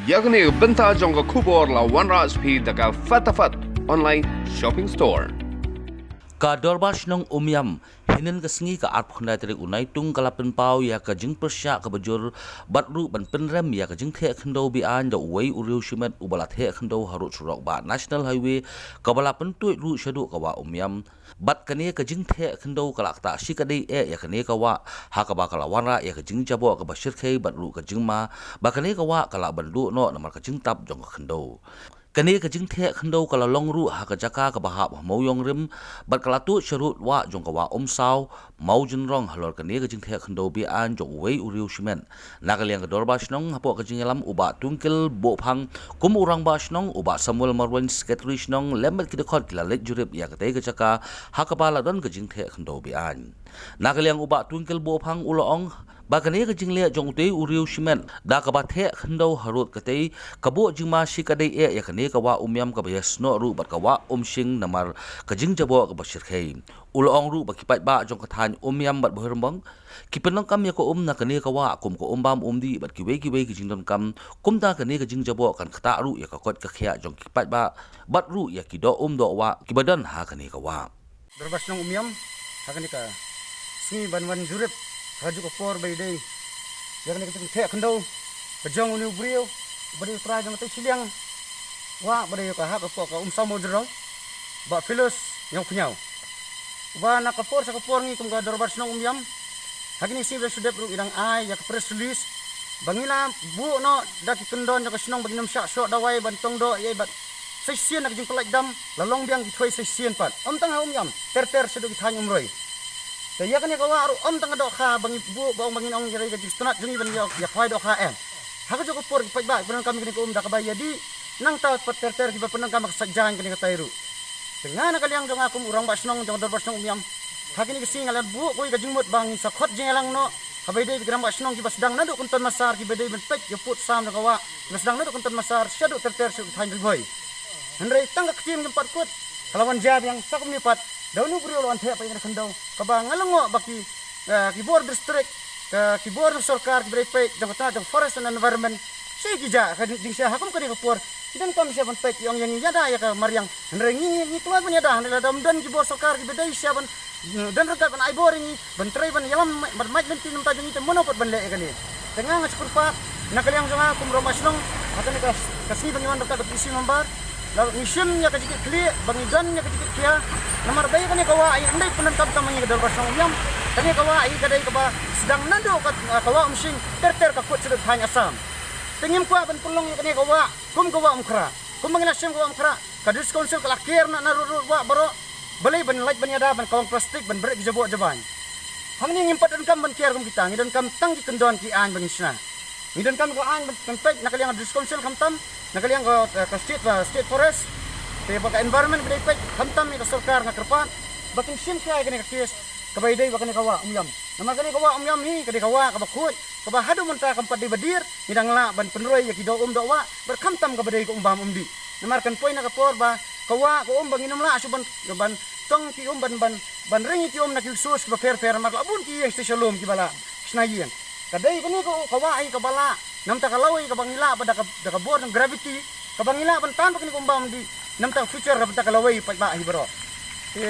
yakni benta jong kubor la wanra speed daga fatafat online shopping store. Ka dorbash nong Umïam hinin ka sengi ka art khundai teri unai tung kalapen pau ya ka jing persya ka bajur batru ban penrem ya ka jing Theh Khyndew Beaiñ da uwei Riew Shimet ubala Theh Khyndew Harud surok ba national highway ka bala pentui ru syadu ka wa Umïam bat kane ka jing Theh Khyndew kalak ta sikadei ya kane ka wa ha ka ba kala wanra ya ka jing jabo ka bashir khei batru ka Jingma ba kane ka wa kala bandu no namar ka jing tap jong ka Khyndew kani ka jing Theh Khyndew kala longru ha ka jaka ka bahap mau yong rim bat kala tu syarut wa jong ka wa saw mau jin rong halor kani ka jing Theh Khyndew Beaiñ jong wei Riew Shimet nakaliang ka dorbash nong hapo ka jing alam uba tungkil bo phang kum urang bash nong uba Samuel Marwan Secretary nong lemet kidakot kila lek jurip ya ka te ka jaka ha ka bala don ka jing Theh Khyndew Beaiñ nakaliang uba tungkil bo phang uloong bakani ka jing le jong te Riew Shimet da ka ba Theh Khyndew Harud ka te kabo Jingma sikadei ya kani ka wa Umïam ka bayas no ru bat ka wa sing namar ka jing jabo ka bashir khei ulong ru ba ki Paidbah jong ka than Umïam bat bohrambang ki penong kam ya ko na kani ka wa kum ko bam di bat ki wei ki jing don kam kum da kani ka jing jabo kan khata ru ya ka kot ka khia jong ki Paidbah bat ru ya ki do do wa ki badan ha kani ka wa Berbas nong Umïam ha kani ka sini ban jurip Raju ko por bay day. Yang ni kita Theh Khyndew, kejong uni Riew, beri try jong tu siliang. Wa beri ka ha ka saw mo jrong. Ba filos yang kunyaw. Wa nak por sa por ngi kum ga dorbar nong Umïam. Hagini si sudep ru idang ai ya press release. Bangila bu no dak kendon ya snong baginam syak syok dawai bantong do ye bat. Sesien nak jing pelak dam lalong biang ditoi sesien pat. Tang Umïam ter sedu ki thang umroi. Saya kan ya kawa tengah dok ha bangi bu bang bangin ong jari gajing stunat jungi ban ya kwai dok ha em. Haka joko por Paidbah penang kami kini dak baya di nang tahu ter ki penang kami sajan kini katairu. Tengah nak kaliang jong aku urang basnong jong dor basnong Umïam. Hak ini kesing alan bu koi gajing mut bang sakot jengelang no. Kabai dei gram basnong ki basdang naduk kunton masar ki bedei benpek yo put sam kawa. Basdang naduk kunton masar syaduk ter su thain boy. Hendrai tanggak kim gempat kut. Kalawan jab yang sakum ni pat daun Riew lawan Theh Khyndew kabang ngalongo baki kibor district kibor sarkar kibrei pe jangkata jang forest and environment sei kija kading sia hakum kani kapor dan kam sia ban pe yang yada ya ka mariang nrengi ni keluar ban yada hendra dam dan kibor sarkar kibedai sia ban dan rekat ban aibor ni ban trai ban yalam ban mai lenti nam tajung itu monopot ban le kani tengah ngaspurpa nakaliang janga kum romasnong akan kasih bangiman rekat isi membar lalu misionnya kajikit kli bangidannya kajikit kia namar bayi kan kawa ai andai penentap tamanya ke dorbar nong Umïam kan kawa ai kadai kaba sedang nando kawa msing ter ka kut sedut hanya asam tengim kwa ban pulong kan kawa kum kawa umkra kum mangina sem kawa umkra kadis konsel kelakir nak naru wa baro balai ban light ban yada ban kawang plastik ban brek jabo jaban hangni ngimpat dan kam ban kiar kum kita ngidan kam tang ki kendon ki an ban isna ngidan kam ko an ban pek nakaliang dis konsel kam tam nakaliang ko state forest te baka environment bidai pek hamtam ni ka sarkar nga kerpat baking sim kaya kani ka kes kabay day baka ni kawa Umïam nama kani kawa Umïam ni kani kawa kabakut kabahado man ta kampat di badir midang la ban penroy ya kido do wa berkamtam kabay ko umbam umdi namar kan poy na kapor ba kawa ko banginam la suban ban tong ki ban ringi ti na kilsus ba fair mar abun ki yang shalom ki bala snayen kadai kani ko kawa ai kabala nam ta kalawai kabangila ba da bor ng gravity kabangila ban tan kani ko umbam di namtang future rabta kalaway Paidbah hibro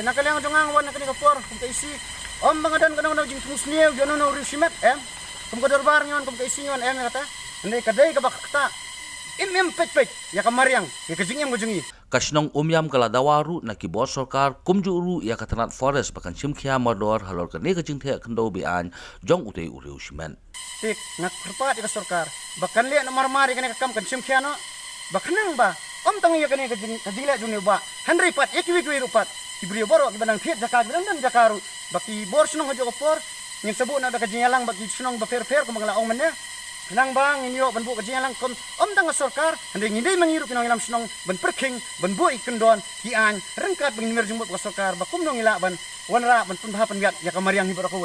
nakaliang jongang wan nakani kapor kum kaisi mangadan kanang jing musniw yono no Riew Shimet kum kadorbar nyon kum kaisi nyon kata ndai kadai ka bakta pek ya kamariang ya kajingem gojungi kasnong Umïam kala dawaru na kibor sarkar kumjuru ya katanat forest bakan simkhia mador halor kani ka jing Theh Khyndew Beaiñ jong utei Riew Shimet tik nak perpat ya sarkar bakan le na marmari kani kam kan simkhia no bakanang ba tang iya kani kajing le juni ba handri pat ekwi rupat ibrio boro gibanang thiet jakat dan jakaru baki bor sunong hajo kopor ngin sabu na da kajingalang baki sunong ba fair ko mangla ong manya nang bang inyo banbu kajingalang kom tang sarkar handri ngindai mangiru kinong ilam sunong ban perking ban bu ikendon kian rengkat bangin merjung ba sarkar bakum nong ila ban wanra ban pundapan biat ya kamariang hibara ko